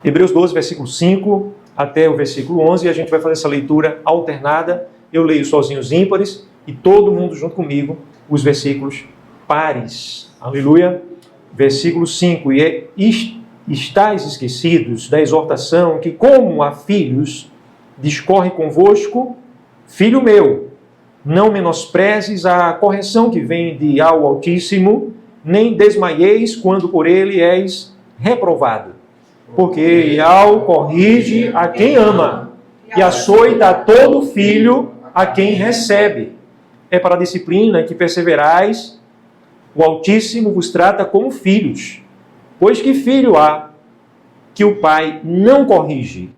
Hebreus 12, versículo 5 até o versículo 11, e a gente vai fazer essa leitura alternada. Eu leio sozinho os ímpares e todo mundo junto comigo os versículos pares. Aleluia. Versículo 5. Estais esquecidos da exortação que, como a filhos, discorre convosco, filho meu, não menosprezes a correção que vem de ao Altíssimo, nem desmaieis quando por ele és reprovado. Porque ao corrige a quem ama, e açoita a todo filho a quem recebe. É para a disciplina que perseverais, o Altíssimo vos trata como filhos. Pois que filho há que o pai não corrige?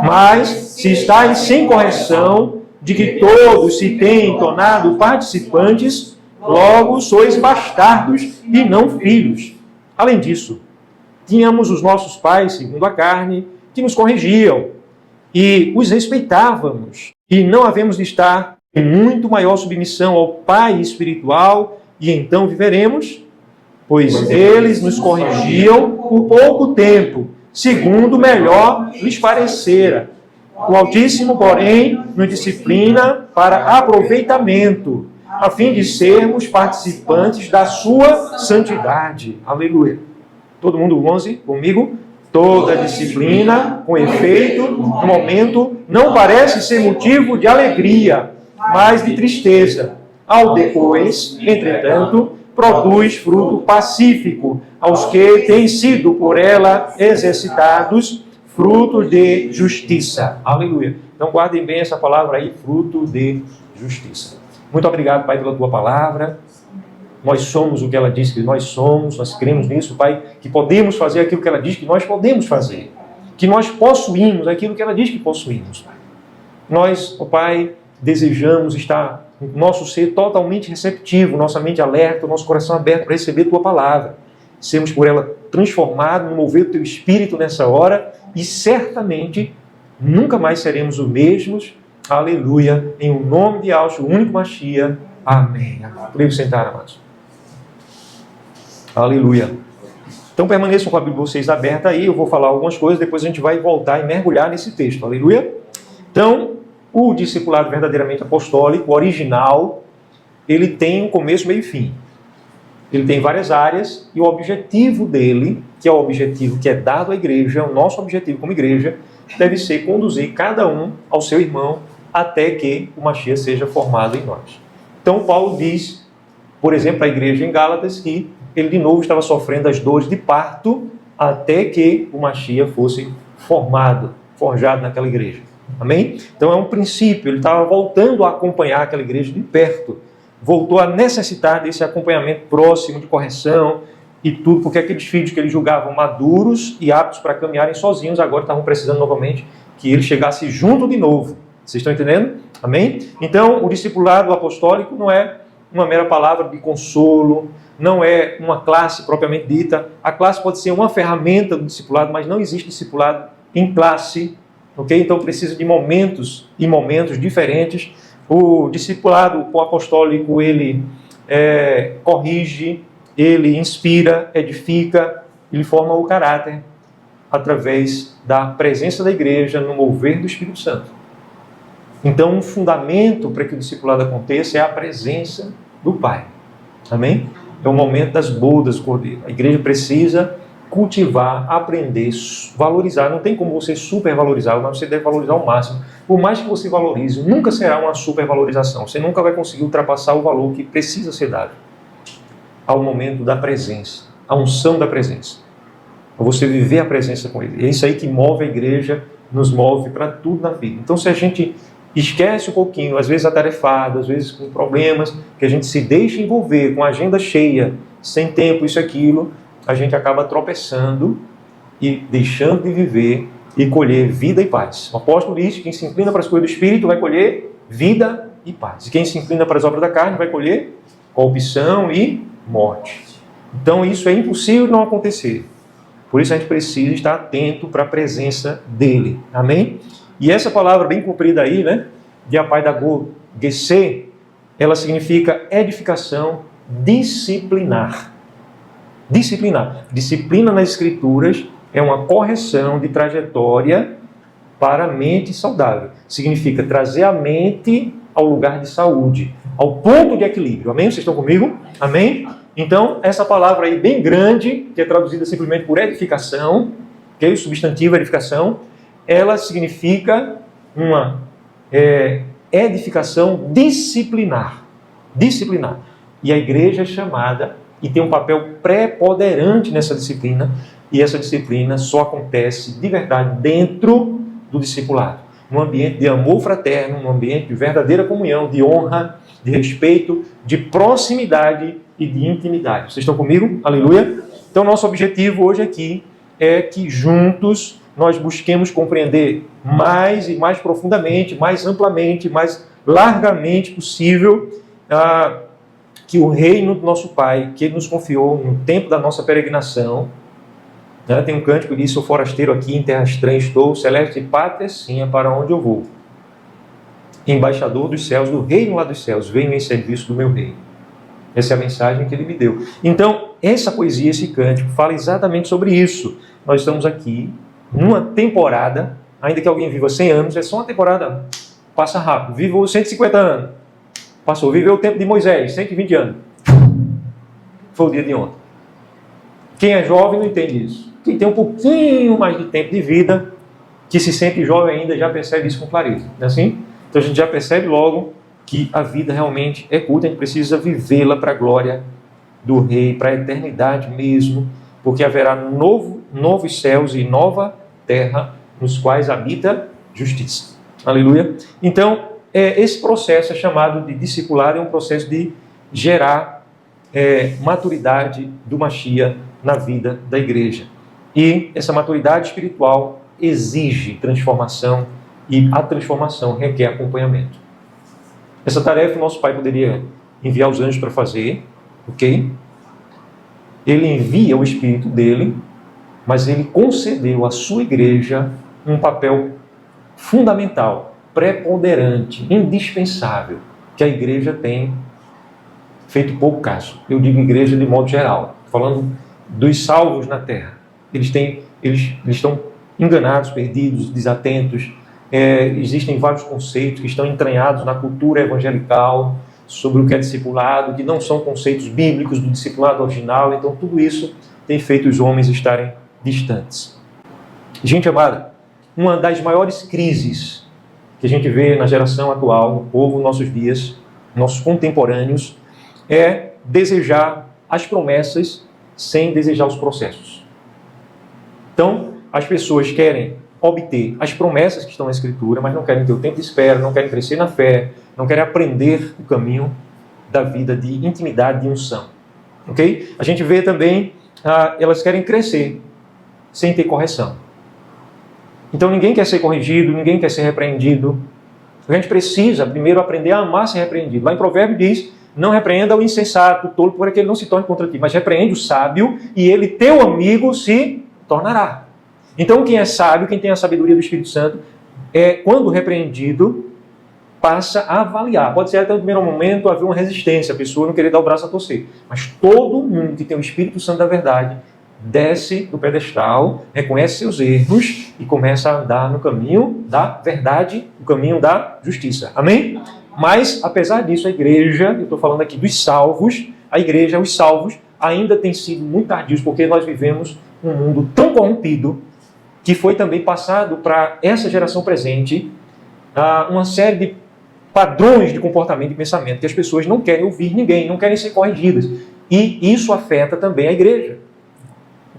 Mas se estáis sem correção, de que todos se têm tornado participantes, logo sois bastardos e não filhos. Além disso, tínhamos os nossos pais, segundo a carne, que nos corrigiam, e os respeitávamos, e não havemos de estar em muito maior submissão ao Pai espiritual, e então viveremos, pois eles nos corrigiam por pouco tempo, segundo melhor lhes parecera. O Altíssimo, porém, nos disciplina para aproveitamento, a fim de sermos participantes da sua santidade. Aleluia. Todo mundo 11 comigo? Toda disciplina, com efeito, no momento, não parece ser motivo de alegria, mas de tristeza. Ao depois, entretanto, produz fruto pacífico aos que têm sido por ela exercitados, fruto de justiça. Aleluia. Então guardem bem essa palavra aí, fruto de justiça. Muito obrigado, Pai, pela tua palavra. Nós somos o que ela diz que nós somos, nós cremos nisso, Pai, que podemos fazer aquilo que ela diz que nós podemos fazer, que nós possuímos aquilo que ela diz que possuímos, Pai. Nós, ó Pai, desejamos estar com o nosso ser totalmente receptivo, nossa mente alerta, nosso coração aberto para receber tua palavra. Sermos por ela transformados no mover do teu Espírito nessa hora e certamente nunca mais seremos os mesmos. Aleluia. Em o nome de Yahshua, o único Mashiach. Amém. Podemos sentar, amados. Aleluia. Então permaneçam com a Bíblia de vocês aberta aí, eu vou falar algumas coisas, depois a gente vai voltar e mergulhar nesse texto. Aleluia. Então, o discipulado verdadeiramente apostólico, original, ele tem um começo, meio e fim. Ele tem várias áreas e o objetivo dele, que é o objetivo que é dado à igreja, o nosso objetivo como igreja, deve ser conduzir cada um ao seu irmão até que o Mashiach seja formado em nós. Então Paulo diz, por exemplo, à igreja em Gálatas, que ele de novo estava sofrendo as dores de parto até que o Mashiach fosse formado, forjado naquela igreja. Amém? Então é um princípio, ele estava voltando a acompanhar aquela igreja de perto, voltou a necessitar desse acompanhamento próximo, de correção e tudo, porque aqueles filhos que ele julgavam maduros e aptos para caminharem sozinhos, agora estavam precisando novamente que ele chegasse junto de novo. Vocês estão entendendo? Amém? Então, o discipulado apostólico não é uma mera palavra de consolo, não é uma classe propriamente dita. A classe pode ser uma ferramenta do discipulado, mas não existe discipulado em classe, ok? Então, precisa de momentos e momentos diferentes. O discipulado apostólico, ele corrige, ele inspira, edifica, ele forma o caráter através da presença da igreja no mover do Espírito Santo. Então, um fundamento para que o discipulado aconteça é a presença do Pai. Amém? É o momento das bodas do Cordeiro. A igreja precisa cultivar, aprender, valorizar. Não tem como você supervalorizar, mas você deve valorizar ao máximo. Por mais que você valorize, nunca será uma supervalorização. Você nunca vai conseguir ultrapassar o valor que precisa ser dado ao momento da presença, a unção da presença. Para você viver a presença com Ele. É isso aí que move a igreja, nos move para tudo na vida. Então, se a gente esquece um pouquinho, às vezes atarefado, às vezes com problemas, que a gente se deixa envolver com a agenda cheia, sem tempo, isso e aquilo, a gente acaba tropeçando e deixando de viver e colher vida e paz. O apóstolo diz que quem se inclina para as coisas do Espírito vai colher vida e paz. E quem se inclina para as obras da carne vai colher corrupção e morte. Então isso é impossível não acontecer. Por isso a gente precisa estar atento para a presença dele. Amém? E essa palavra bem comprida aí, né, de apaidago gesé, ela significa edificação disciplinar. Disciplinar. Disciplina nas Escrituras é uma correção de trajetória para a mente saudável. Significa trazer a mente ao lugar de saúde, ao ponto de equilíbrio. Amém? Vocês estão comigo? Amém? Então, essa palavra aí bem grande, que é traduzida simplesmente por edificação, que é o substantivo edificação, ela significa uma edificação disciplinar. Disciplinar. E a igreja é chamada e tem um papel preponderante nessa disciplina, e essa disciplina só acontece de verdade dentro do discipulado, num ambiente de amor fraterno, num ambiente de verdadeira comunhão, de honra, de respeito, de proximidade e de intimidade. Vocês estão comigo? Aleluia? Então, nosso objetivo hoje aqui é que juntos nós busquemos compreender mais e mais profundamente, mais amplamente, mais largamente possível que o reino do nosso Pai, que Ele nos confiou no tempo da nossa peregrinação, tem um cântico que diz: sou forasteiro aqui, em terra estranha estou, celeste pátria sim é para onde eu vou. Embaixador dos céus, do reino lá dos céus, venho em serviço do meu rei. Essa é a mensagem que ele me deu. Então, essa poesia, esse cântico, fala exatamente sobre isso. Nós estamos aqui numa temporada, ainda que alguém viva 100 anos, é só uma temporada, passa rápido. Viva 150 anos, passou. Viveu o tempo de Moisés, 120 anos. Foi o dia de ontem. Quem é jovem não entende isso. Quem tem um pouquinho mais de tempo de vida, que se sente jovem ainda, já percebe isso com clareza. Não é assim? Então a gente já percebe logo que a vida realmente é curta, a gente precisa vivê-la para a glória do Rei, para a eternidade mesmo, porque haverá novos céus e nova terra nos quais habita justiça. Aleluia? Então, esse processo é chamado de discipulado, é um processo de gerar maturidade do Mashiach na vida da igreja. E essa maturidade espiritual exige transformação, e a transformação requer acompanhamento. Essa tarefa o nosso Pai poderia enviar os anjos para fazer, ok? Ele envia o Espírito dele, mas ele concedeu à sua igreja um papel fundamental, preponderante, indispensável, que a igreja tem feito pouco caso. Eu digo igreja de modo geral, falando dos salvos na terra. Eles estão enganados, perdidos, desatentos. Existem vários conceitos que estão entranhados na cultura evangelical sobre o que é discipulado, que não são conceitos bíblicos do discipulado original. Então, tudo isso tem feito os homens estarem distantes. Gente amada, uma das maiores crises que a gente vê na geração atual, no povo, nos nossos dias, nossos contemporâneos, é desejar as promessas sem desejar os processos. Então, as pessoas querem obter as promessas que estão na Escritura, mas não querem ter o tempo de espera, não querem crescer na fé, não querem aprender o caminho da vida de intimidade, de unção. Ok? A gente vê também, elas querem crescer sem ter correção. Então ninguém quer ser corrigido, ninguém quer ser repreendido. A gente precisa primeiro aprender a amar ser repreendido. Lá em Provérbios diz: não repreenda o insensato, o tolo, para que ele não se torne contra ti, mas repreende o sábio e ele, teu amigo, se tornará. Então, quem é sábio, quem tem a sabedoria do Espírito Santo, quando repreendido, passa a avaliar. Pode ser até no primeiro momento haver uma resistência, a pessoa não querer dar o braço a torcer. Mas todo mundo que tem o Espírito Santo da verdade desce do pedestal, reconhece seus erros e começa a andar no caminho da verdade, no caminho da justiça. Amém? Mas, apesar disso, a igreja, eu estou falando aqui dos salvos, a igreja, os salvos, ainda tem sido muito tardios, porque nós vivemos um mundo tão corrompido, que foi também passado para essa geração presente uma série de padrões de comportamento e pensamento, que as pessoas não querem ouvir ninguém, não querem ser corrigidas. E isso afeta também a igreja.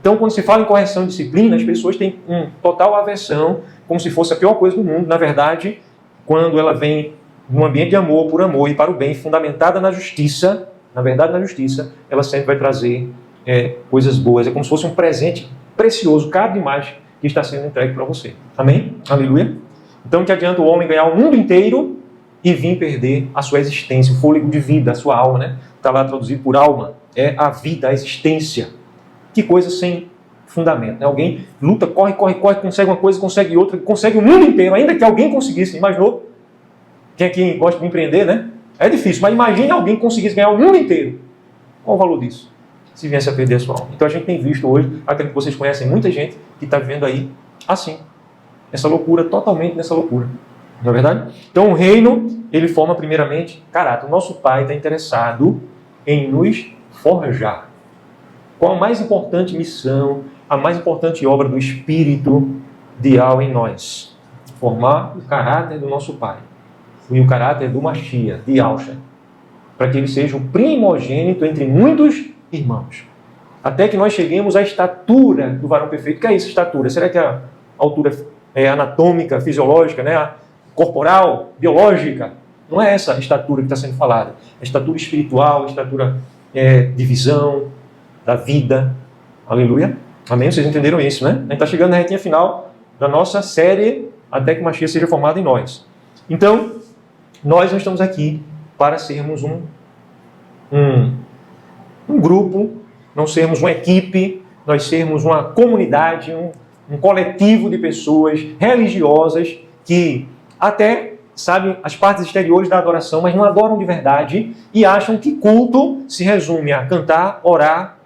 Então, quando se fala em correção e disciplina, as pessoas têm total aversão, como se fosse a pior coisa do mundo. Na verdade, quando ela vem num ambiente de amor, por amor e para o bem, fundamentada na justiça, na verdade, na justiça, ela sempre vai trazer coisas boas. É como se fosse um presente precioso, caro demais, que está sendo entregue para você. Amém? Aleluia? Então, que adianta o homem ganhar o mundo inteiro e vir perder a sua existência, o fôlego de vida, a sua alma, né? Está lá traduzido por alma. É a vida, a existência. Que coisa sem fundamento, né? Alguém luta, corre, consegue uma coisa, consegue outra, consegue o mundo inteiro, ainda que alguém conseguisse. Imaginou? Quem aqui gosta de empreender, né? É difícil, mas imagine alguém que conseguisse ganhar o mundo inteiro. Qual o valor disso? se viesse a perder a sua alma. Então a gente tem visto hoje, acredito que vocês conhecem muita gente que está vivendo aí assim. Essa loucura, totalmente nessa loucura. Não é verdade? Então o reino, ele forma primeiramente caráter. O nosso Pai está interessado em nos forjar. Qual a mais importante missão, a mais importante obra do Espírito de Al em nós? Formar o caráter do nosso Pai. E o caráter do Mashiach, de Yahshua. Para que ele seja o primogênito entre muitos irmãos. Até que nós cheguemos à estatura do varão perfeito. O que é isso, estatura? Será que a altura é anatômica, fisiológica, né? A corporal, biológica? Não é essa a estatura que está sendo falada. É a estatura espiritual, a estatura de visão, da vida. Aleluia. Amém? Vocês entenderam isso, né? A gente está chegando na retinha final da nossa série até que o Mashiach seja formado em nós. Então, nós não estamos aqui para sermos um grupo, não sermos uma equipe, nós sermos uma comunidade, um coletivo de pessoas religiosas que até sabem as partes exteriores da adoração, mas não adoram de verdade e acham que culto se resume a cantar, orar,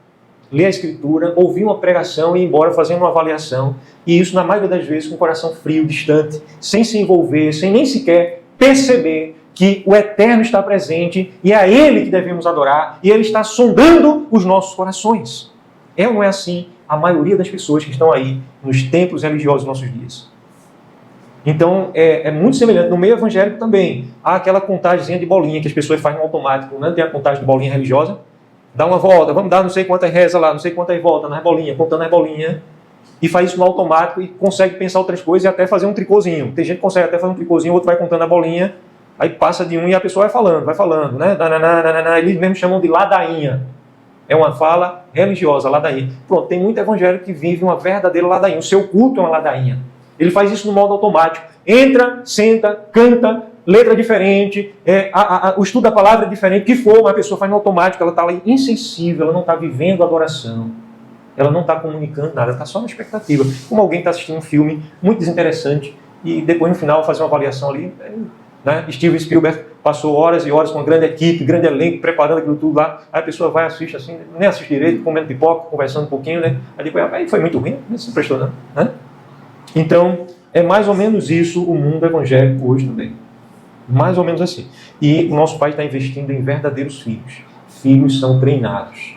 ler a Escritura, ouvir uma pregação e ir embora fazendo uma avaliação. E isso, na maioria das vezes, com o coração frio, distante, sem se envolver, sem nem sequer perceber que o Eterno está presente e é a Ele que devemos adorar e Ele está sondando os nossos corações. É ou não é assim a maioria das pessoas que estão aí nos templos religiosos dos nossos dias? Então, é muito semelhante. No meio evangélico também, há aquela contagemzinha de bolinha que as pessoas fazem no automático, né? Tem a contagem de bolinha religiosa. Dá uma volta, vamos dar não sei quantas reza lá, não sei quantas volta nas bolinhas, contando as bolinhas. E faz isso no automático e consegue pensar outras coisas e até fazer um tricôzinho. Tem gente que consegue até fazer um tricôzinho, o outro vai contando a bolinha, aí passa de um e a pessoa vai falando, né? Eles mesmo chamam de ladainha. É uma fala religiosa, ladainha. Pronto, tem muito evangélico que vive uma verdadeira ladainha. O seu culto é uma ladainha. Ele faz isso no modo automático. Entra, senta, canta, letra diferente, o estudo da palavra é diferente, o que for, mas a pessoa faz no automático, ela está lá insensível, ela não está vivendo a adoração. Ela não está comunicando nada, está só na expectativa. Como alguém está assistindo um filme muito desinteressante e depois no final fazer uma avaliação ali, né? Steven Spielberg passou horas e horas com uma grande equipe, grande elenco, preparando aquilo tudo lá. Aí a pessoa vai assistir assim, nem assiste direito, comendo pipoca, conversando um pouquinho, né? Aí depois, aí foi muito ruim, não se prestou não. Né? Então, é mais ou menos isso o mundo evangélico hoje também. Mais ou menos assim. E o nosso Pai está investindo em verdadeiros filhos. Filhos são treinados.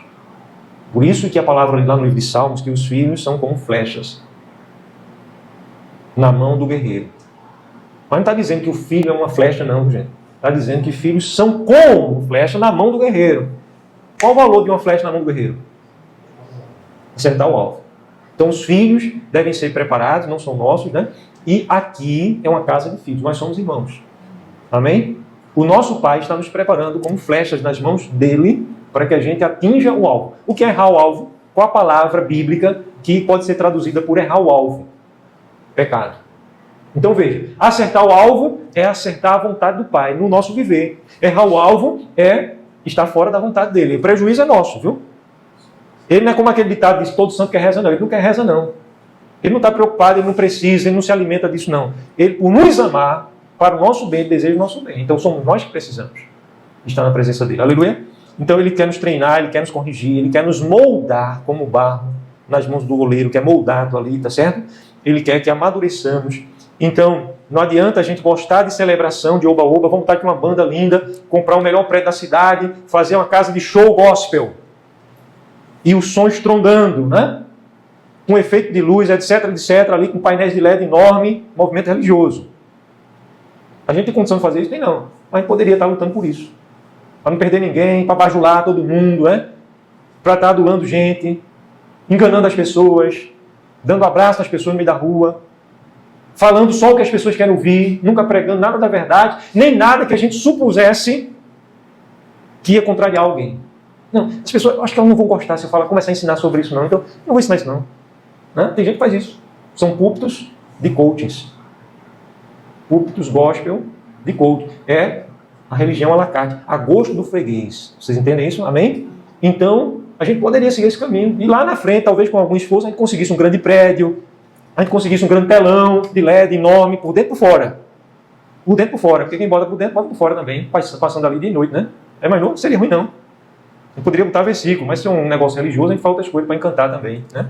Por isso que a palavra lá no livro de Salmos, que os filhos são como flechas na mão do guerreiro. Mas não está dizendo que o filho é uma flecha, não, gente. Está dizendo que filhos são como flecha na mão do guerreiro. Qual o valor de uma flecha na mão do guerreiro? Acertar o alvo. Então os filhos devem ser preparados, não são nossos, né? E aqui é uma casa de filhos, nós somos irmãos. Amém? O nosso Pai está nos preparando como flechas nas mãos dele para que a gente atinja o alvo. O que é errar o alvo? Qual a palavra bíblica que pode ser traduzida por errar o alvo? Pecado. Então veja, acertar o alvo é acertar a vontade do Pai no nosso viver. Errar o alvo é estar fora da vontade dele. O prejuízo é nosso, viu? Ele não é como aquele ditado que diz, todo santo quer reza, não. Ele não quer reza, não. Ele não está preocupado, ele não precisa, ele não se alimenta disso, não. Ele, por nos amar, para o nosso bem, ele deseja o nosso bem. Então somos nós que precisamos estar na presença dele. Aleluia? Então ele quer nos treinar, ele quer nos corrigir, ele quer nos moldar como barro nas mãos do oleiro, que é moldado ali, tá certo? Ele quer que amadureçamos. Então, não adianta a gente gostar de celebração, de oba-oba, vamos estar com uma banda linda, comprar o melhor prédio da cidade, fazer uma casa de show gospel. E o som estrondando, né? Com efeito de luz, etc, etc, ali com painéis de LED enorme, movimento religioso. A gente tem condição de fazer isso? Tem não. Mas a gente poderia estar lutando por isso. Para não perder ninguém, para bajular todo mundo, né? Para estar adulando gente, enganando as pessoas, dando abraço às pessoas no meio da rua, falando só o que as pessoas querem ouvir, nunca pregando nada da verdade, nem nada que a gente supusesse que ia contrariar alguém. Não, as pessoas, acho que elas não vão gostar se eu começar a ensinar sobre isso não, então não vou ensinar isso não. Né? Tem gente que faz isso. São púlpitos de coachings. Púlpitos gospel de coaching. É a religião à la carte, a gosto do freguês. Vocês entendem isso? Amém? Então, a gente poderia seguir esse caminho. E lá na frente, talvez com algum esforço, a gente conseguisse um grande prédio, a gente conseguisse um grande telão de LED enorme, por dentro e por fora. Por dentro e por fora. Porque quem bota por dentro, bota por fora também. Passando ali de noite, né? É mais novo? Seria ruim não. Eu poderia botar versículo, mas se é um negócio religioso, a gente fala outras coisas para encantar também, né?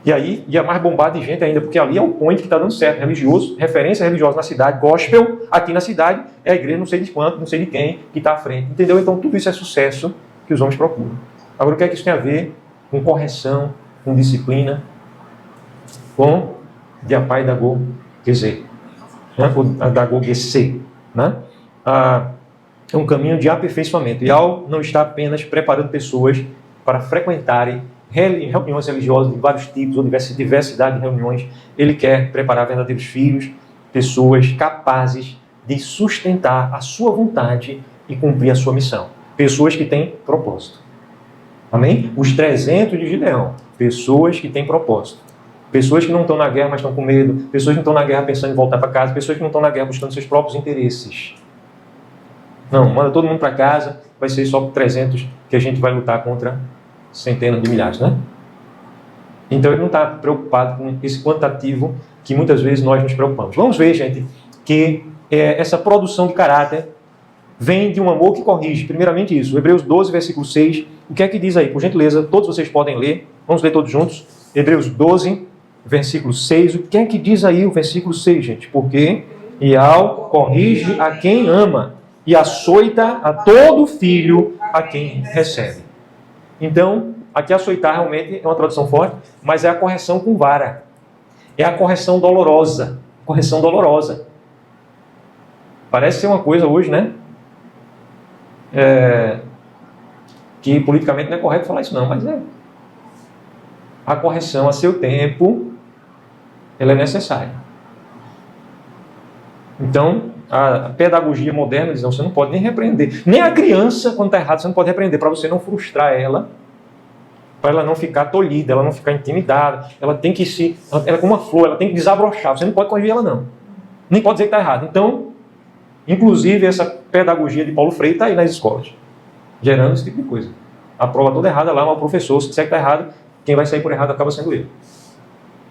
E aí ia mais bombado de gente ainda, porque ali é o point que está dando certo, religioso, referência religiosa na cidade, gospel, aqui na cidade, é a igreja não sei de quanto, não sei de quem, que está à frente, entendeu? Então tudo isso é sucesso que os homens procuram. Agora o que é que isso tem a ver com correção, com disciplina, com diapaidago, quer dizer, né? O dagogesê, né? É um caminho de aperfeiçoamento. E ao não está apenas preparando pessoas para frequentarem reuniões religiosas de vários tipos, ou diversidade de reuniões, ele quer preparar verdadeiros filhos, pessoas capazes de sustentar a sua vontade e cumprir a sua missão. Pessoas que têm propósito. Amém? Os 300 de Gideão. Pessoas que têm propósito. Pessoas que não estão na guerra, mas estão com medo. Pessoas que não estão na guerra pensando em voltar para casa. Pessoas que não estão na guerra buscando seus próprios interesses. Não, manda todo mundo para casa. Vai ser só por 300 que a gente vai lutar contra centenas de milhares, né? Então ele não está preocupado com esse quantitativo que muitas vezes nós nos preocupamos. Vamos ver, gente, que essa produção de caráter vem de um amor que corrige. Primeiramente isso, Hebreus 12, versículo 6. O que é que diz aí? Por gentileza, todos vocês podem ler. Vamos ler todos juntos. Hebreus 12, versículo 6. O que é que diz aí o versículo 6, gente? Porque Ial corrige a quem ama e açoita a todo filho a quem recebe. Então, aqui açoitar realmente é uma tradução forte, mas é a correção com vara. É a correção dolorosa. Correção dolorosa. Parece ser uma coisa hoje, né? Que politicamente não é correto falar isso não, mas é. A correção a seu tempo, ela é necessária. Então, a pedagogia moderna diz, não, você não pode nem repreender. Nem a criança, quando está errado, você não pode repreender, para você não frustrar ela, para ela não ficar tolhida, ela não ficar intimidada. Ela tem que ela é como uma flor, ela tem que desabrochar. Você não pode corrigir ela, não. Nem pode dizer que está errado. Então, inclusive, essa pedagogia de Paulo Freire está aí nas escolas, gerando esse tipo de coisa. A prova toda errada lá, mas o professor, se disser que está errado, quem vai sair por errado acaba sendo ele.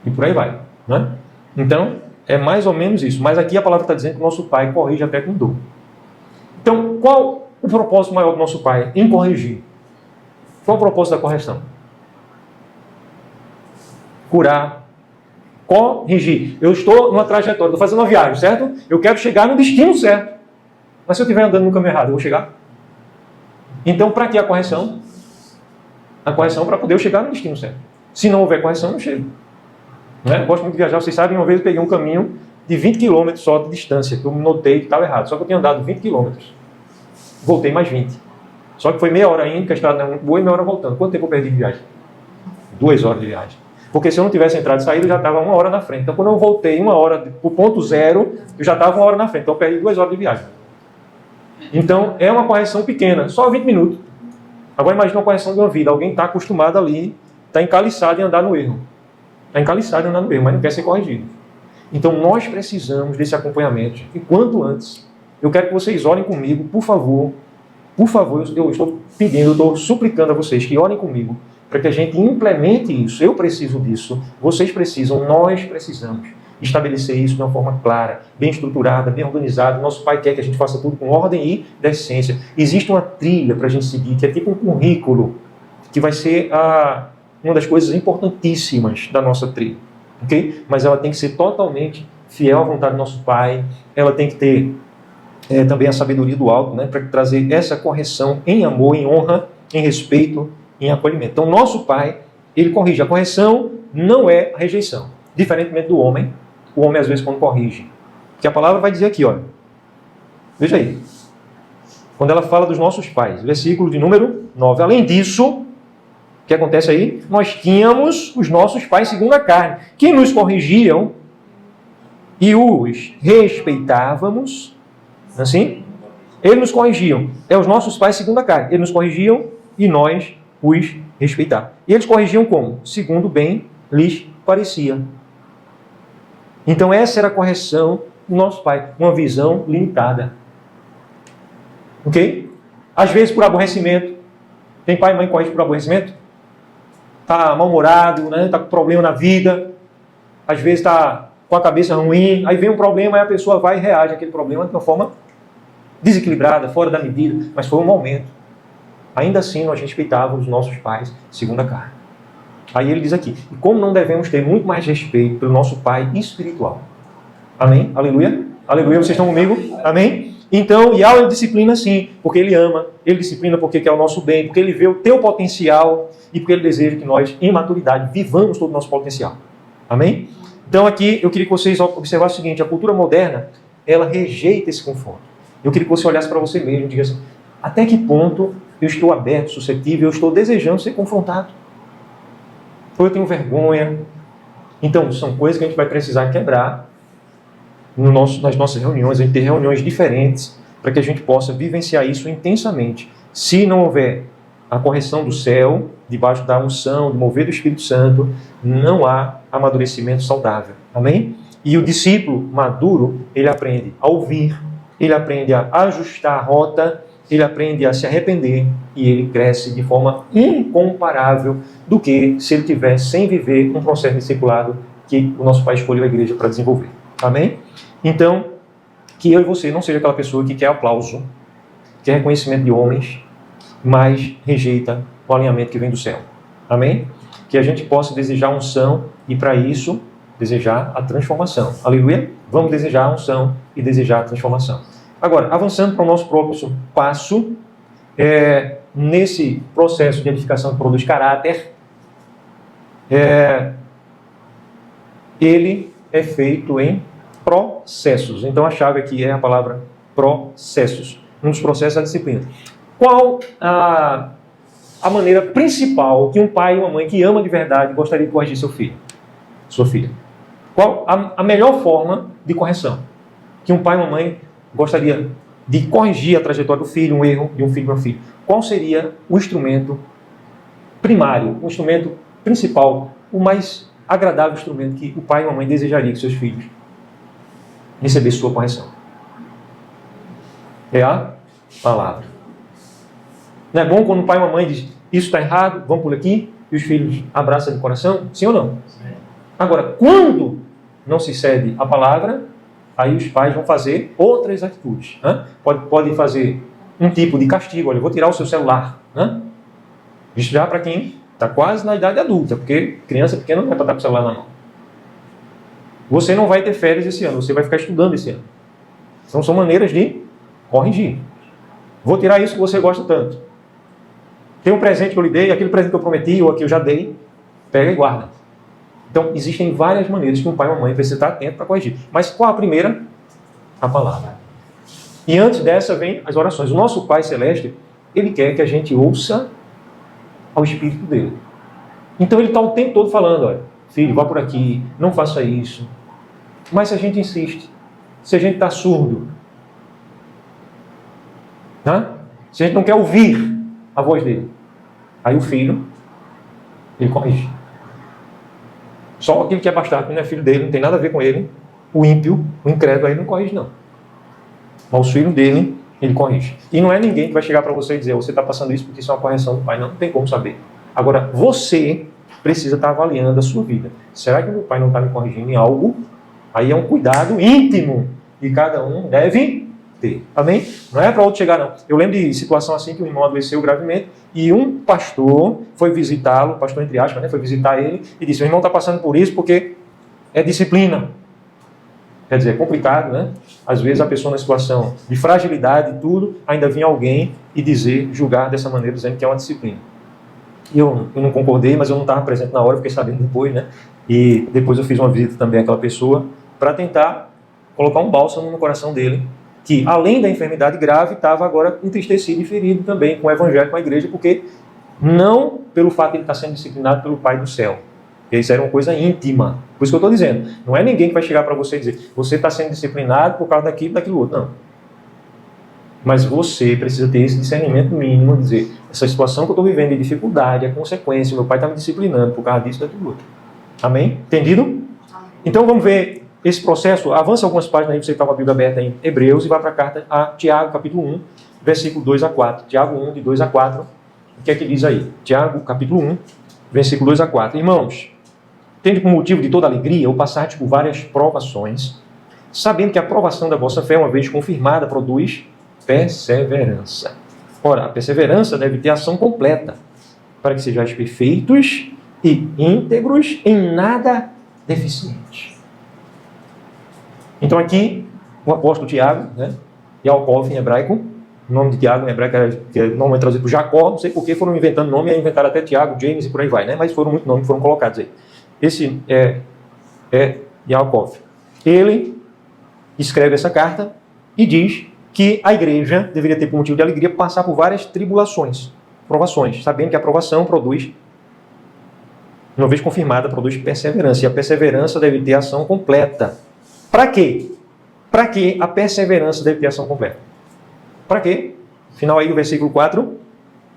E por aí vai. Né? Então, é mais ou menos isso. Mas aqui a palavra está dizendo que o nosso Pai corrige até com dor. Então, qual o propósito maior do nosso Pai em corrigir? Qual o propósito da correção? Curar, corrigir. Eu estou numa trajetória, estou fazendo uma viagem, certo? Eu quero chegar no destino certo. Mas se eu estiver andando no caminho errado, eu vou chegar? Então, para que a correção? A correção para poder eu chegar no destino certo. Se não houver correção, eu não chego. Né? Eu gosto muito de viajar, vocês sabem, uma vez eu peguei um caminho de 20 km só de distância, que eu notei que estava errado, só que eu tinha andado 20 km. Voltei mais 20. Só que foi meia hora indo, que a estrada não é muito boa, e meia hora voltando. Quanto tempo eu perdi de viagem? 2 horas de viagem. Porque se eu não tivesse entrado e saído, eu já estava 1 hora na frente. Então, quando eu voltei 1 hora para o ponto zero, eu já estava 1 hora na frente. Então, eu perdi 2 horas de viagem. Então, é uma correção pequena, só 20 minutos. Agora, imagina uma correção de uma vida. Alguém está acostumado ali, está encaliçado em andar no erro. Está encaliçado em andar no erro, mas não quer ser corrigido. Então, nós precisamos desse acompanhamento. E quanto antes, eu quero que vocês orem comigo, por favor. Por favor, eu estou pedindo, eu estou suplicando a vocês que orem comigo, para que a gente implemente isso. Eu preciso disso, vocês precisam, nós precisamos estabelecer isso de uma forma clara, bem estruturada, bem organizada. Nosso Pai quer que a gente faça tudo com ordem e decência. Existe uma trilha para a gente seguir, que é tipo um currículo, que vai ser uma das coisas importantíssimas da nossa trilha. Okay? Mas ela tem que ser totalmente fiel à vontade do nosso Pai, ela tem que ter também a sabedoria do alto, né, para trazer essa correção em amor, em honra, em respeito, em acolhimento. Então, nosso Pai, ele corrige. A correção não é a rejeição. Diferentemente do homem, o homem às vezes quando corrige. Que a palavra vai dizer aqui, olha. Veja aí. Quando ela fala dos nossos pais, versículo de número 9. Além disso, o que acontece aí? Nós tínhamos os nossos pais segundo a carne, que nos corrigiam e os respeitávamos. Assim? Eles nos corrigiam. É os nossos pais segundo a carne. Eles nos corrigiam e nós os respeitávamos. E eles corrigiam como? Segundo bem lhes parecia. Então essa era a correção do nosso pai. Uma visão limitada. Ok? Às vezes por aborrecimento. Tem pai e mãe que corrige por aborrecimento? Está mal-humorado, né? Está com problema na vida. Às vezes está com a cabeça ruim. Aí vem um problema e a pessoa vai e reage àquele problema de uma forma desequilibrada, fora da medida, mas foi um momento. ainda assim nós respeitávamos os nossos pais segundo a carne. Aí ele diz aqui, e como não devemos ter muito mais respeito pelo nosso pai espiritual? Amém? Aleluia? Aleluia, vocês estão comigo? Amém? Então, e ele disciplina sim, porque ele ama, ele disciplina porque quer o nosso bem, porque ele vê o teu potencial e porque ele deseja que nós, em maturidade, vivamos todo o nosso potencial. Amém? Então aqui eu queria que vocês observassem o seguinte, a cultura moderna, ela rejeita esse conforto. Eu queria que você olhasse para você mesmo e diga assim, até que ponto eu estou aberto, suscetível, eu estou desejando ser confrontado? Ou eu tenho vergonha? Então, são coisas que a gente vai precisar quebrar nas nossas reuniões, a gente ter reuniões diferentes, para que a gente possa vivenciar isso intensamente. Se não houver a correção do céu, debaixo da unção, do mover do Espírito Santo, não há amadurecimento saudável. Amém? E o discípulo maduro, ele aprende a ouvir, ele aprende a ajustar a rota, ele aprende a se arrepender e ele cresce de forma incomparável do que se ele tivesse sem viver um processo discipulado que o nosso Pai escolheu a igreja para desenvolver. Amém? Então, que eu e você não seja aquela pessoa que quer aplauso, quer reconhecimento de homens, mas rejeita o alinhamento que vem do céu. Amém? Que a gente possa desejar unção e, para isso, desejar a transformação. Aleluia? Vamos desejar a unção e desejar a transformação. Agora, avançando para o nosso próximo passo, nesse processo de edificação que produz caráter, ele é feito em processos. Então a chave aqui é a palavra processos. Um dos processos é a disciplina. Qual a maneira principal que um pai e uma mãe que ama de verdade gostaria de corrigir seu filho? Sua filha. Qual a melhor forma de correção que um pai e uma mãe gostaria de corrigir a trajetória do filho, um erro de um filho para um filho? Qual seria o instrumento primário, o instrumento principal, o mais agradável instrumento que o pai e a mãe desejaria que seus filhos recebessem sua correção? É a palavra. Não é bom quando o pai e a mãe diz, isso está errado, vamos por aqui, e os filhos abraçam de coração? Sim ou não? Agora, quando não se cede a palavra, aí os pais vão fazer outras atitudes. Pode fazer um tipo de castigo, olha, eu vou tirar o seu celular. Isso já para quem está quase na idade adulta, porque criança pequena não é para dar com o celular na mão. Você não vai ter férias esse ano, você vai ficar estudando esse ano. Então são maneiras de corrigir. Vou tirar isso que você gosta tanto. Tem um presente que eu lhe dei, aquele presente que eu prometi, ou aqui eu já dei, pega e guarda. Então existem várias maneiras que um pai e uma mãe precisa estar atento para corrigir. Mas qual a primeira? A palavra. E antes dessa vem as orações. O nosso Pai Celeste, Ele quer que a gente ouça ao Espírito dele. Então Ele está o tempo todo falando, olha, filho, vá por aqui, não faça isso. Mas se a gente insiste, se a gente está surdo, se a gente não quer ouvir a voz dele, aí o filho, ele corrige. Só aquele que é bastardo, que não é filho dele, não tem nada a ver com ele, o ímpio, o incrédulo, aí não corrige não. Mas o filho dele, ele corrige. E não é ninguém que vai chegar para você e dizer, você está passando isso porque isso é uma correção do pai. Não tem como saber. Agora, você precisa estar avaliando a sua vida. Será que o meu pai não está me corrigindo em algo? Aí é um cuidado íntimo que cada um deve ter. Amém? Não é para outro chegar, não. Eu lembro de situação assim que o irmão adoeceu gravemente e um pastor foi visitá-lo, pastor entre aspas, foi visitar ele e disse, o irmão está passando por isso porque é disciplina. Quer dizer, é complicado, né? Às vezes a pessoa na situação de fragilidade e tudo, ainda vinha alguém e dizer, julgar dessa maneira, dizendo que é uma disciplina. E eu não concordei, mas eu não estava presente na hora, fiquei sabendo depois, né? E depois eu fiz uma visita também àquela pessoa para tentar colocar um bálsamo no coração dele, que além da enfermidade grave, estava agora entristecido e ferido também com o evangelho, com a igreja, porque não pelo fato de ele estar sendo disciplinado pelo Pai do céu. Isso era uma coisa íntima. Por isso que eu estou dizendo. Não é ninguém que vai chegar para você e dizer, você está sendo disciplinado por causa daquilo, daquilo outro. Não. Mas você precisa ter esse discernimento mínimo, de dizer, essa situação que eu estou vivendo de dificuldade, é consequência, meu pai está me disciplinando por causa disso, daquilo outro. Amém? Entendido? Então vamos ver esse processo. Avança algumas páginas aí, você está com a Bíblia aberta em Hebreus e vai para a carta a Tiago, capítulo 1, versículo 2 a 4. Tiago 1, de 2 a 4. O que é que diz aí? Tiago, capítulo 1, versículo 2 a 4. Irmãos, tende por motivo de toda alegria ou passar por várias provações, sabendo que a provação da vossa fé, uma vez confirmada, produz perseverança. Ora, a perseverança deve ter ação completa, para que sejais perfeitos e íntegros, em nada deficientes. Então aqui, o apóstolo Tiago, né, Yaakov em hebraico, o nome de Tiago em hebraico que é normalmente traduzido por Jacó, não sei por que foram inventando nome, e inventaram até Tiago, James e por aí vai, né? Mas foram muitos nomes que foram colocados aí. Esse é Yaakov. Ele escreve essa carta e diz que a igreja deveria ter por motivo de alegria passar por várias tribulações, provações, sabendo que a provação produz, uma vez confirmada, produz perseverança. E a perseverança deve ter ação completa. Para quê? Para que a perseverança deve ter ação completa? Para quê? Final aí do versículo 4.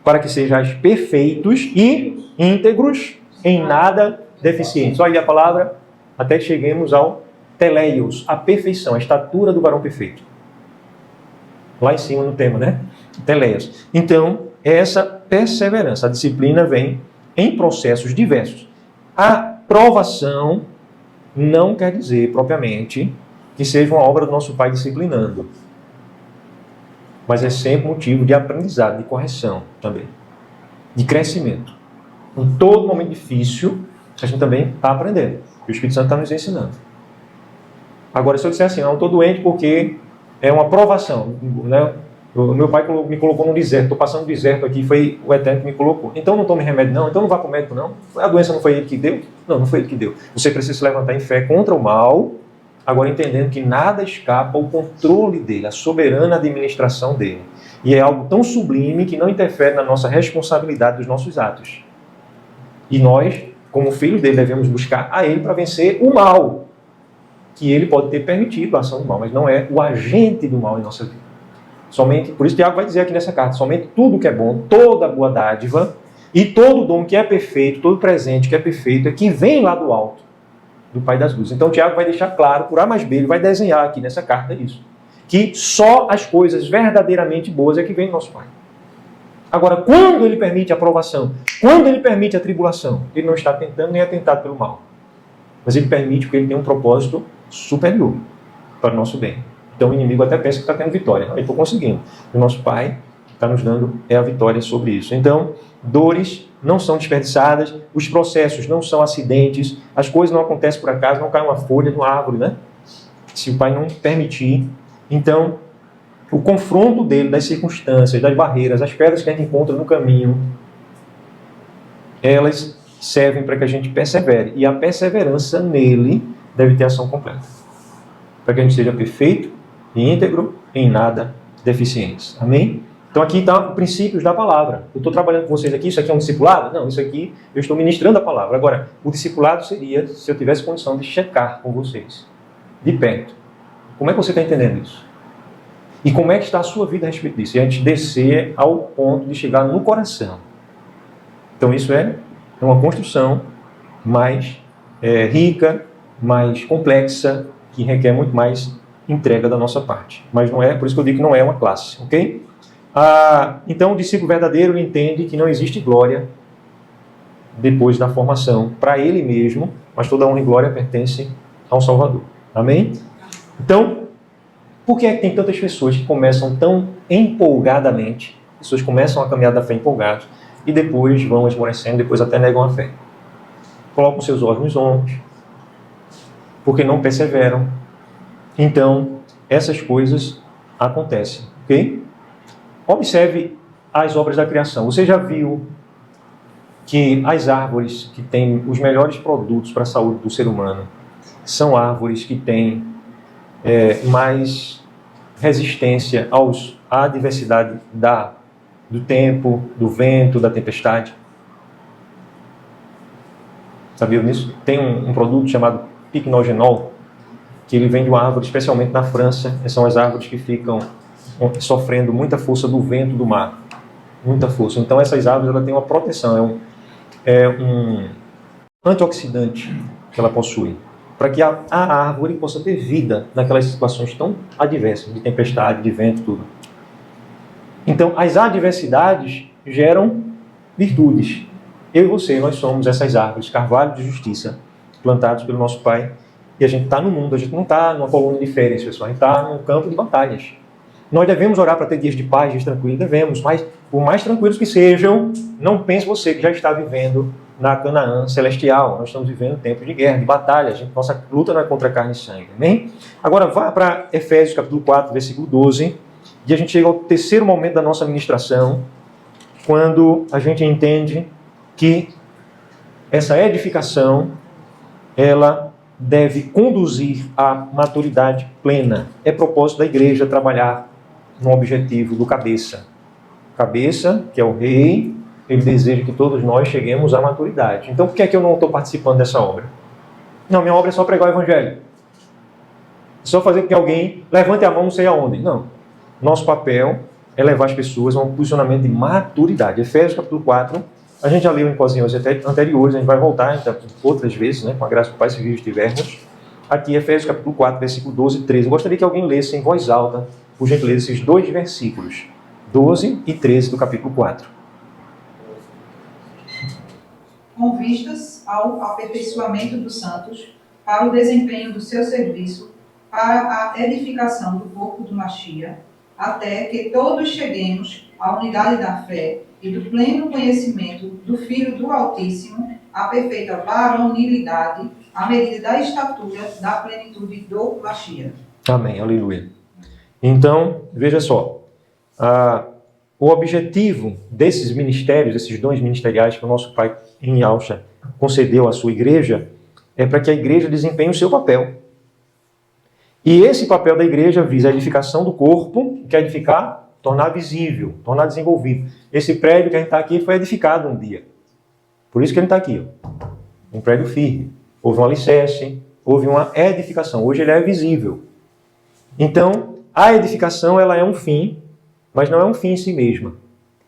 Para que sejais perfeitos e íntegros, em nada deficientes. Olha aí a palavra, até que cheguemos ao teleios, a perfeição, a estatura do varão perfeito. Lá em cima no tema, né? Teleios. Então, essa perseverança, a disciplina vem em processos diversos. A provação não quer dizer, propriamente, que seja uma obra do nosso Pai disciplinando. Mas é sempre motivo de aprendizado, de correção também. De crescimento. Em todo momento difícil, a gente também está aprendendo. E o Espírito Santo está nos ensinando. Agora, se eu disser assim, não, estou doente porque é uma provação, né? O meu pai me colocou num deserto, estou passando um deserto aqui, foi o Eterno que me colocou. Então não tome remédio não, então não vá para o médico não. A doença não foi ele que deu? Não, não foi ele que deu. Você precisa se levantar em fé contra o mal, agora entendendo que nada escapa ao controle dele, à soberana administração dele. E é algo tão sublime que não interfere na nossa responsabilidade dos nossos atos. E nós, como filhos dele, devemos buscar a ele para vencer o mal, que ele pode ter permitido a ação do mal, mas não é o agente do mal em nossa vida. Somente, por isso Tiago vai dizer aqui nessa carta, somente tudo que é bom, toda boa dádiva e todo dom que é perfeito, todo presente que é perfeito, é que vem lá do alto, do Pai das Luzes. Então Tiago vai deixar claro, por A mais B, ele vai desenhar aqui nessa carta isso, que só as coisas verdadeiramente boas é que vem do nosso Pai. Agora, quando ele permite a provação, quando ele permite a tribulação, ele não está tentando nem é tentado pelo mal, mas ele permite porque ele tem um propósito superior para o nosso bem. Então o inimigo até pensa que está tendo vitória. Eu estou conseguindo. O nosso Pai está nos dando a vitória sobre isso. Então, dores não são desperdiçadas, os processos não são acidentes, as coisas não acontecem por acaso, não cai uma folha de uma árvore, né? Se o Pai não permitir. Então, o confronto dele, das circunstâncias, das barreiras, as pedras que a gente encontra no caminho, elas servem para que a gente persevere. E a perseverança nele deve ter ação completa. Para que a gente seja perfeito e íntegro, em nada deficientes. Amém? Então aqui está os princípios da palavra. Eu estou trabalhando com vocês aqui, isso aqui é um discipulado? Não, isso aqui eu estou ministrando a palavra. Agora, o discipulado seria se eu tivesse condição de checar com vocês, de perto. Como é que você está entendendo isso? E como é que está a sua vida a respeito disso? E a gente descer ao ponto de chegar no coração. Então isso é uma construção mais rica, mais complexa, que requer muito mais entrega da nossa parte. Mas não é, por isso que eu digo que não é uma classe, ok? Então o discípulo verdadeiro entende que não existe glória depois da formação para ele mesmo, mas toda honra e glória pertence ao Salvador. Amém? Então, por que é que tem tantas pessoas que começam tão empolgadamente, pessoas começam a caminhar da fé empolgados, e depois vão esmorecendo, depois até negam a fé? Colocam seus olhos nos ombros, porque não perseveram. Então, essas coisas acontecem, ok? Observe as obras da criação. Você já viu que as árvores que têm os melhores produtos para a saúde do ser humano são árvores que têm mais resistência à adversidade do tempo, do vento, da tempestade? Sabia disso? Tem um produto chamado Pycnogenol, que ele vem de uma árvore, especialmente na França. São as árvores que ficam sofrendo muita força do vento do mar. Muita força. Então essas árvores ela têm uma proteção, é um antioxidante que ela possui, para que a árvore possa ter vida naquelas situações tão adversas, de tempestade, de vento, tudo. Então as adversidades geram virtudes. Eu e você, nós somos essas árvores, carvalho de justiça, plantados pelo nosso Pai. E a gente está no mundo, a gente não está numa colônia de férias, pessoal. A gente está num campo de batalhas. Nós devemos orar para ter dias de paz, dias tranquilos, devemos, mas por mais tranquilos que sejam, não pense você que já está vivendo na Canaã celestial. Nós estamos vivendo tempos de guerra, de batalha. Nossa luta não é contra carne e sangue. Amém? Agora vá para Efésios capítulo 4, versículo 12, e a gente chega ao terceiro momento da nossa ministração, quando a gente entende que essa edificação, ela deve conduzir à maturidade plena. É propósito da igreja trabalhar no objetivo do cabeça. Cabeça, que é o rei, ele deseja que todos nós cheguemos à maturidade. Então, por que é que eu não estou participando dessa obra? Não, minha obra é só pregar o evangelho. É só fazer com que alguém levante a mão não sei aonde. Não. Nosso papel é levar as pessoas a um posicionamento de maturidade. Efésios capítulo 4, a gente já leu em ocasiões anteriores, a gente vai voltar então, outras vezes, né, com a graça do Pai, se vivos estivermos. Aqui, Efésios capítulo 4, versículo 12 e 13. Eu gostaria que alguém lesse em voz alta, por gentileza, esses dois versículos, 12 e 13 do capítulo 4. Com vistas ao aperfeiçoamento dos santos, para o desempenho do seu serviço, para a edificação do corpo do Machia, até que todos cheguemos à unidade da fé e do pleno conhecimento do Filho do Altíssimo, à perfeita varonilidade, à medida da estatura da plenitude do Machia. Amém, aleluia. Então, veja só, o objetivo desses ministérios, desses dons ministeriais que o nosso Pai em Yahusha concedeu à sua igreja, é para que a igreja desempenhe o seu papel. E esse papel da igreja visa a edificação do corpo, que é edificar, tornar visível, tornar desenvolvido. Esse prédio que a gente está aqui foi edificado um dia. Por isso que ele está aqui. Ó. Um prédio firme. Houve um alicerce, houve uma edificação. Hoje ele é visível. Então, a edificação ela é um fim, mas não é um fim em si mesma.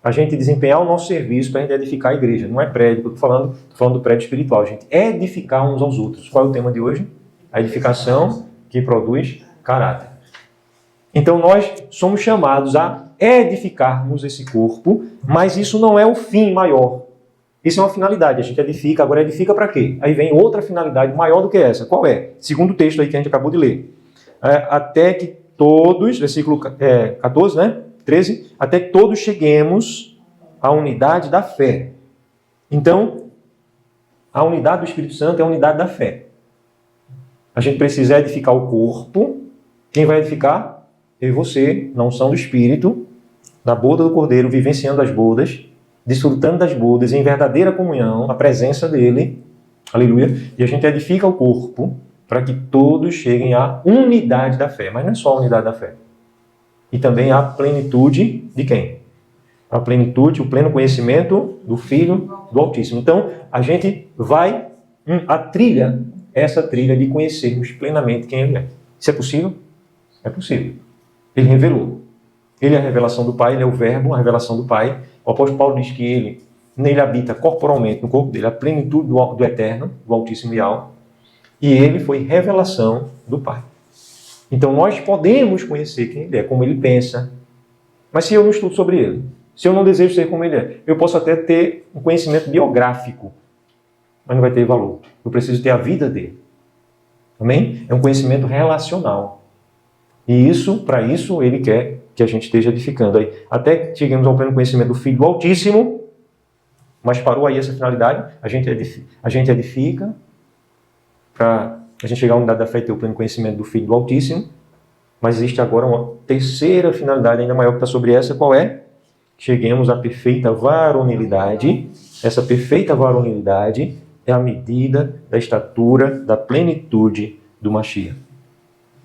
A gente desempenhar o nosso serviço para a gente edificar a igreja. Não é prédio, estou falando do prédio espiritual. A gente edificar uns aos outros. Qual é o tema de hoje? A edificação que produz caráter. Então nós somos chamados a edificarmos esse corpo, mas isso não é o fim maior. Isso é uma finalidade. A gente edifica, agora edifica para quê? Aí vem outra finalidade maior do que essa. Qual é? Segundo o texto aí que a gente acabou de ler. Até que todos, versículo 14, né? 13, até que todos cheguemos à unidade da fé. Então, a unidade do Espírito Santo é a unidade da fé. A gente precisa edificar o corpo. Quem vai edificar? Eu e você, na unção do Espírito, na boda do Cordeiro, vivenciando as bodas, desfrutando das bodas, em verdadeira comunhão, a presença dele. Aleluia. E a gente edifica o corpo para que todos cheguem à unidade da fé. Mas não é só a unidade da fé. E também a plenitude de quem? A plenitude, o pleno conhecimento do Filho do Altíssimo. Então, a gente vai a trilha, essa trilha de conhecermos plenamente quem Ele é. Isso é possível? É possível. Ele revelou. Ele é a revelação do Pai, Ele é o Verbo, a revelação do Pai. O apóstolo Paulo diz que nele habita corporalmente, no corpo dele, a plenitude do Eterno, do Altíssimo Yahweh. E Ele foi revelação do Pai. Então nós podemos conhecer quem Ele é, como Ele pensa. Mas se eu não estudo sobre Ele, se eu não desejo ser como Ele é, eu posso até ter um conhecimento biográfico, mas não vai ter valor. Eu preciso ter a vida dele. Amém? É um conhecimento relacional. E para isso, Ele quer que a gente esteja edificando. Aí, até que cheguemos ao pleno conhecimento do Filho do Altíssimo, mas parou aí essa finalidade, a gente edifica para a gente chegar à unidade da fé e ter o pleno conhecimento do Filho do Altíssimo, mas existe agora uma terceira finalidade ainda maior que está sobre essa, qual é? Cheguemos à perfeita varonilidade. Essa perfeita varonilidade é a medida da estatura, da plenitude do Machia.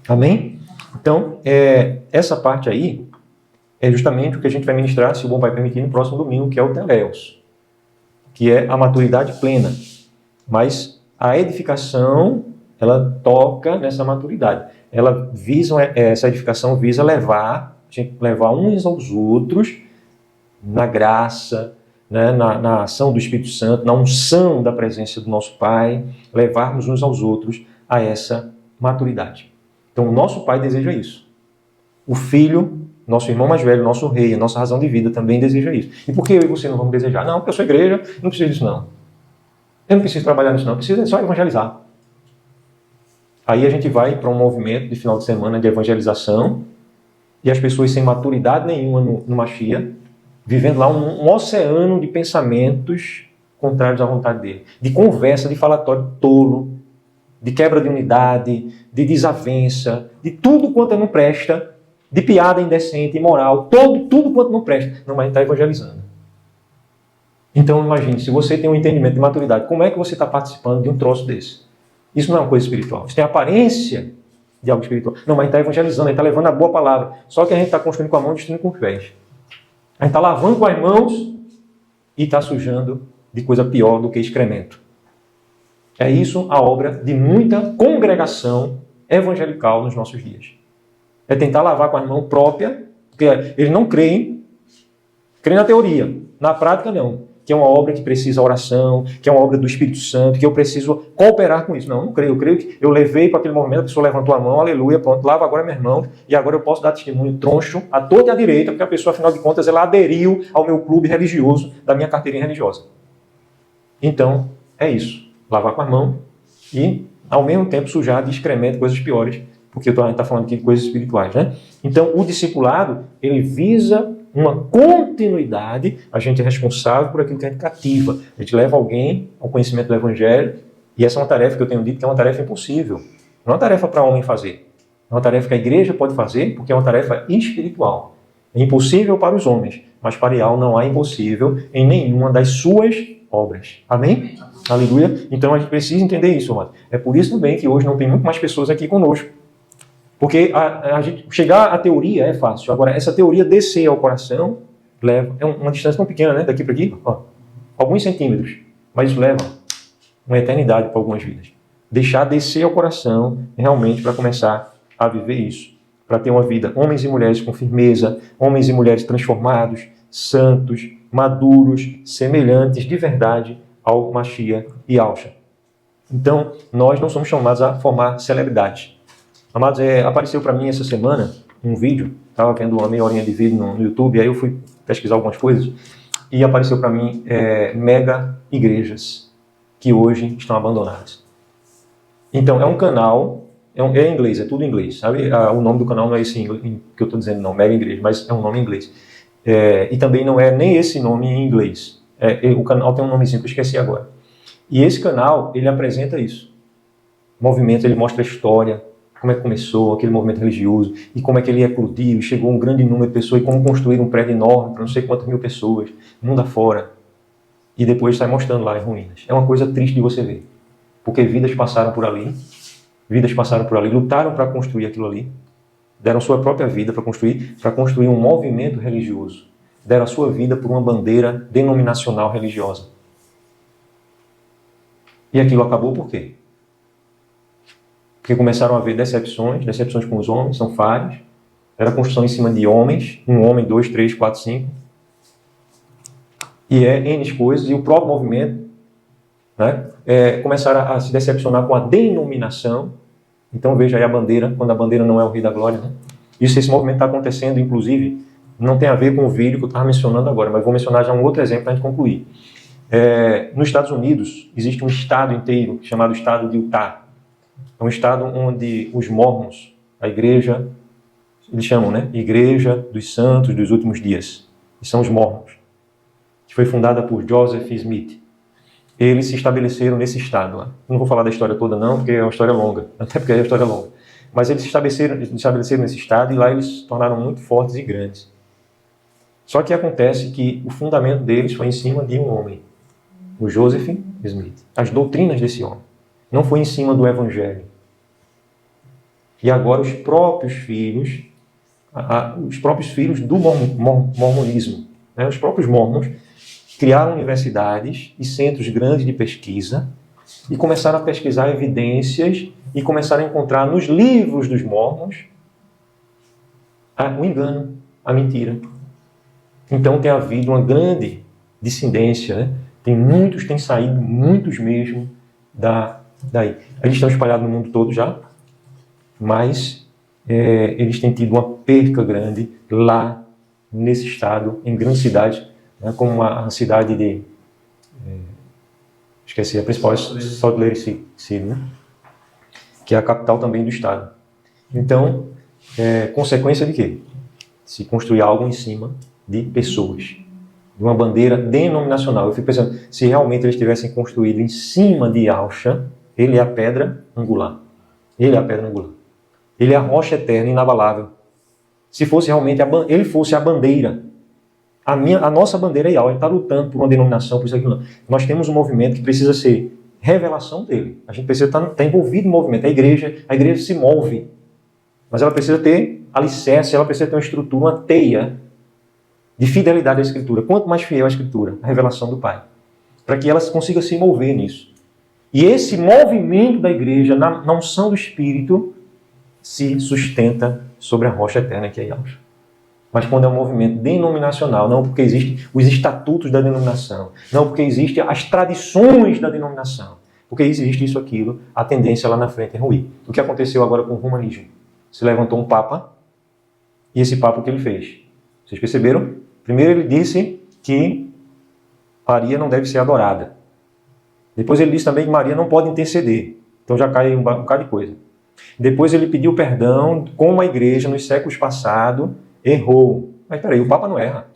Amém? Então, essa parte aí é justamente o que a gente vai ministrar, se o bom Pai permitir, no próximo domingo, que é o Teleios, que é a maturidade plena. Mas a edificação, ela toca nessa maturidade. Essa edificação visa levar uns aos outros na graça, né, na ação do Espírito Santo, na unção da presença do nosso Pai, levarmos uns aos outros a essa maturidade. Então, o nosso Pai deseja isso. O Filho, nosso irmão mais velho, nosso rei, a nossa razão de vida também deseja isso. E por que eu e você não vamos desejar? Não, porque eu sou igreja, não preciso disso não. Eu não preciso trabalhar nisso não, eu preciso só evangelizar. Aí a gente vai para um movimento de final de semana de evangelização, e as pessoas sem maturidade nenhuma no Mashiach, vivendo lá um oceano de pensamentos contrários à vontade dele, de conversa, de falatório tolo, de quebra de unidade, de desavença, de tudo quanto não presta, de piada indecente, imoral, tudo quanto não presta. Não, mas a gente está evangelizando. Então imagine, se você tem um entendimento de maturidade, como é que você está participando de um troço desse? Isso não é uma coisa espiritual. Isso tem aparência de algo espiritual. Não, mas a gente está evangelizando, a gente está levando a boa palavra. Só que a gente está construindo com a mão e destruindo com os pés. A gente está lavando com as mãos e está sujando de coisa pior do que excremento. É isso a obra de muita congregação evangelical nos nossos dias. É tentar lavar com as mãos próprias, porque eles não creem na teoria, na prática não. Que é uma obra que precisa oração, que é uma obra do Espírito Santo, que eu preciso cooperar com isso. Não creio. Eu creio que eu levei para aquele momento, a pessoa levantou a mão, aleluia, pronto, lava agora minhas mãos, e agora eu posso dar testemunho troncho à torta e à direita, porque a pessoa, afinal de contas, ela aderiu ao meu clube religioso, da minha carteirinha religiosa. Então, é isso. Lavar com as mãos e, ao mesmo tempo, sujar de excremento, coisas piores, porque a gente está falando aqui de coisas espirituais, né? Então, o discipulado, ele visa uma continuidade, a gente é responsável por aquilo que a gente cativa. A gente leva alguém ao conhecimento do Evangelho, e essa é uma tarefa que eu tenho dito que é uma tarefa impossível. Não é uma tarefa para homem fazer. É uma tarefa que a igreja pode fazer, porque é uma tarefa espiritual. É impossível para os homens, mas para Ial não há impossível em nenhuma das suas obras. Amém? Aleluia. Então a gente precisa entender isso, amado. É por isso também que hoje não tem muito mais pessoas aqui conosco. Porque a gente chegar à teoria é fácil. Agora, essa teoria descer ao coração leva... É uma distância tão pequena, né? Daqui para aqui, ó, alguns centímetros. Mas isso leva uma eternidade para algumas vidas. Deixar descer ao coração realmente para começar a viver isso. Para ter uma vida, homens e mulheres com firmeza, homens e mulheres transformados, santos, maduros, semelhantes de verdade ao Mashiach e Alcha. Então, nós não somos chamados a formar celebridades. Amados, apareceu para mim essa semana um vídeo, estava vendo uma meia horinha de vídeo no YouTube, aí eu fui pesquisar algumas coisas, e apareceu para mim mega igrejas que hoje estão abandonadas. Então, é um canal, é em inglês, é tudo em inglês, sabe? O nome do canal não é esse que eu estou dizendo, não, mega igreja, mas é um nome em inglês. E também não é nem esse nome em inglês. O canal tem um nomezinho que eu esqueci agora. E esse canal, ele apresenta isso. Movimento, ele mostra a história, como é que começou aquele movimento religioso, e como é que ele eclodiu, chegou um grande número de pessoas, e como construir um prédio enorme para não sei quantas mil pessoas, mundo afora. E depois sai mostrando lá as ruínas. É uma coisa triste de você ver. Porque vidas passaram por ali, lutaram para construir aquilo ali, deram sua própria vida para construir um movimento religioso. Deram a sua vida por uma bandeira denominacional religiosa. E aquilo acabou por quê? Porque começaram a haver decepções com os homens, são falhas. Era construção em cima de homens, um homem, 2, 3, 4, 5. E N coisas, e o próprio movimento, né, começaram a se decepcionar com a denominação. Então veja aí a bandeira, quando a bandeira não é o Rei da Glória, né? Esse movimento está acontecendo, inclusive, não tem a ver com o vídeo que eu estava mencionando agora, mas vou mencionar já um outro exemplo para a gente concluir. Nos Estados Unidos, existe um estado inteiro chamado estado de Utah. É um estado onde os mormons, a igreja, eles chamam, né? Igreja dos Santos dos Últimos Dias. E são os mormons. Que foi fundada por Joseph Smith. Eles se estabeleceram nesse estado lá. Não vou falar da história toda não, porque é uma história longa. Até porque é uma história longa. Mas eles se estabeleceram nesse estado e lá eles se tornaram muito fortes e grandes. Só que acontece que o fundamento deles foi em cima de um homem. O Joseph Smith. As doutrinas desse homem. Não foi em cima do Evangelho. E agora os próprios filhos do mormonismo, né, os próprios mormons, criaram universidades e centros grandes de pesquisa e começaram a pesquisar evidências e começaram a encontrar nos livros dos mormons o engano, a mentira. Então tem havido uma grande dissidência, né? Têm saído muitos mesmo daí. Eles estão espalhados no mundo todo já, mas eles têm tido uma perca grande lá nesse estado, em grandes cidades, né, como a cidade de... esqueci, a principal é Salt Lake City, né, que é a capital também do estado. Então, consequência de quê? se construir algo em cima de pessoas, de uma bandeira denominacional. Eu fico pensando, se realmente eles tivessem construído em cima de Yahshua, ele é a pedra angular. Ele é a pedra angular. Ele é a rocha eterna, inabalável. Se fosse realmente ele fosse a bandeira, a nossa bandeira é Yahweh, ele está lutando por uma denominação, por isso aqui não. Nós temos um movimento que precisa ser revelação dele. A gente precisa estar envolvido no movimento. A igreja se move, mas ela precisa ter alicerce, ela precisa ter uma estrutura, uma teia de fidelidade à Escritura. Quanto mais fiel à Escritura, a revelação do Pai, para que ela consiga se mover nisso. E esse movimento da igreja, na unção do Espírito, se sustenta sobre a rocha eterna que é Yahshua. Mas quando é um movimento denominacional, não porque existem os estatutos da denominação, não porque existem as tradições da denominação, porque existe isso, aquilo, a tendência lá na frente é ruir. O que aconteceu agora com o humanismo? Se levantou um papa, e esse papa o que ele fez? Vocês perceberam? Primeiro ele disse que Maria não deve ser adorada. Depois ele disse também que Maria não pode interceder. Então já cai um bocado de coisa. Depois ele pediu perdão, como a igreja nos séculos passados errou. Mas peraí, o Papa não erra.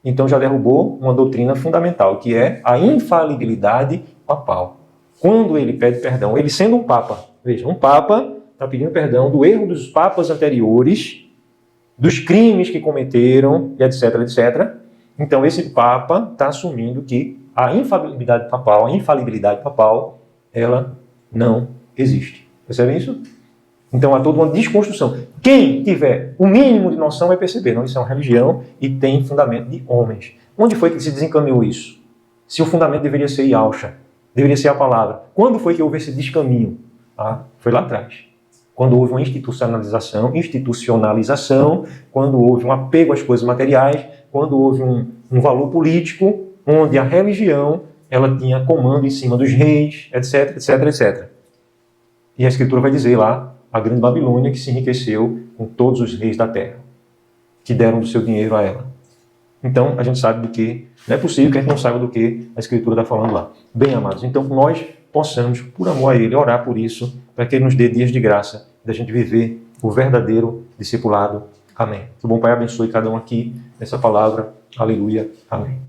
Então já derrubou uma doutrina fundamental, que é a infalibilidade papal. Quando ele pede perdão, ele sendo um Papa, veja, um Papa está pedindo perdão do erro dos papas anteriores, dos crimes que cometeram, etc, etc. Então esse Papa está assumindo que a infalibilidade papal, ela não existe. Percebem isso? Então há toda uma desconstrução. Quem tiver o mínimo de noção vai perceber, não, isso é uma religião e tem fundamento de homens. Onde foi que se desencaminhou isso? Se o fundamento deveria ser Yahshua, deveria ser a palavra. Quando foi que houve esse descaminho? Foi lá atrás. Quando houve uma institucionalização, quando houve um apego às coisas materiais, quando houve um valor político, onde a religião ela tinha comando em cima dos reis, etc, etc, etc. E a Escritura vai dizer lá, a grande Babilônia que se enriqueceu com todos os reis da terra, que deram do seu dinheiro a ela. Então, a gente sabe do que, não é possível que a gente não saiba do que a Escritura está falando lá. Bem, amados, então nós possamos, por amor a Ele, orar por isso, para que Ele nos dê dias de graça, da gente viver o verdadeiro discipulado. Amém. Que o bom Pai abençoe cada um aqui nessa palavra. Aleluia. Amém.